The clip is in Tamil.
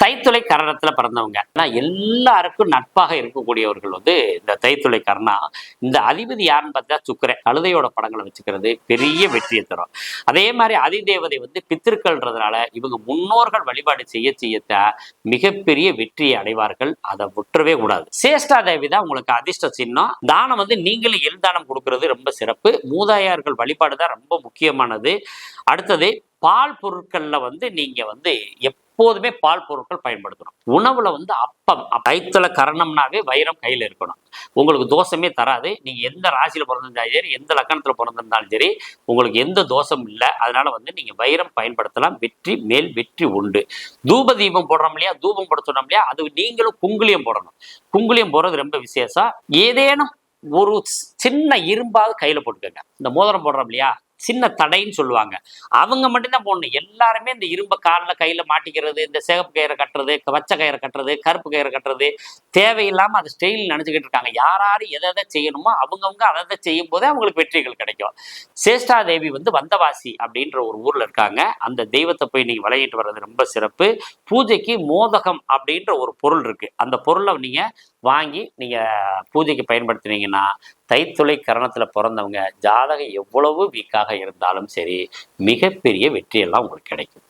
தைத்துளை கரணத்துல பிறந்தவங்க எல்லாருக்கும் நட்பாக இருக்கக்கூடியவர்கள் இந்த தைத்துளை கரணம். இந்த அதிபதி யாருன்னு பார்த்தா சுக்கிரன். கழுதையோட படங்களை வச்சுக்கிறது பெரிய வெற்றியை தரும். அதே மாதிரி அதிதேவதை பித்திருக்கள்ன்றதுனால இவங்க முன்னோர்கள் வழிபாடு செய்ய செய்யத்தான் மிகப்பெரிய வெற்றியை அடைவார்கள். அதை விட்டுறவே கூடாது. சேஷ்டா தேவி தான் உங்களுக்கு அதிர்ஷ்ட சின்னம். தானம் நீங்களும் எல்தானம் கொடுக்கறது ரொம்ப சிறப்பு. மூதாயார்கள் வழிபாடு தான் ரொம்ப முக்கியமானது. அடுத்தது பால் பொருட்கள்ல நீங்க எப்போதுமே பால் பொருட்கள் பயன்படுத்தணும். உணவுல அப்பம் தைத்தல கரணம்னாவே வைரம் கையில இருக்கணும். உங்களுக்கு தோஷமே தராது. நீங்க எந்த ராசியில பிறந்திருந்தாலும் சரி, எந்த லக்கணத்துல பிறந்திருந்தாலும் சரி, உங்களுக்கு எந்த தோஷமும் இல்லை. அதனால நீங்க வைரம் பயன்படுத்தலாம். வெற்றி மேல் வெற்றி உண்டு. தூப தீபம் போடுறோம் இல்லையா, தூபம் போட இல்லையா, அது நீங்களும் குங்குளியம் போடணும். குங்குளியம் போடுறது ரொம்ப விசேஷம். ஏதேனும் ஒரு சின்ன இரும்பாவது கையில போட்டுக்கோங்க. இந்த மோதிரம் போடுறோம் இல்லையா, சின்ன தடைன்னு சொல்லுவாங்க, அவங்க மட்டும்தான் போடணும். எல்லாருமே இந்த இரும்பை காலில் கையில மாட்டிக்கிறது, இந்த சிகப்பு கயிறை கட்டுறது, பச்சை கயிறை கட்டுறது, கருப்பு கயிறை கட்டுறது தேவையில்லாம அது ஸ்டைல் நினைச்சுக்கிட்டு இருக்காங்க. யார் எதை செய்யணுமோ அவங்கவுங்க அதை செய்யும் போதே அவங்களுக்கு வெற்றிகள் கிடைக்கும். சேஷ்டா தேவி வந்தவாசி அப்படின்ற ஒரு ஊர்ல இருக்காங்க. அந்த தெய்வத்தை போய் நீங்க விளையிட்டு வர்றது ரொம்ப சிறப்பு. பூஜைக்கு மோதகம் அப்படின்ற ஒரு பொருள் இருக்கு. அந்த பொருளை நீங்க வாங்கி நீங்க பூஜைக்கு பயன்படுத்தினீங்கன்னா தைத்துளை கரணத்துல பிறந்தவங்க ஜாதகம் எவ்வளவு வீக்காக இருந்தாலும் சரி, மிகப்பெரிய வெற்றியெல்லாம் உங்களுக்கு கிடைக்கும்.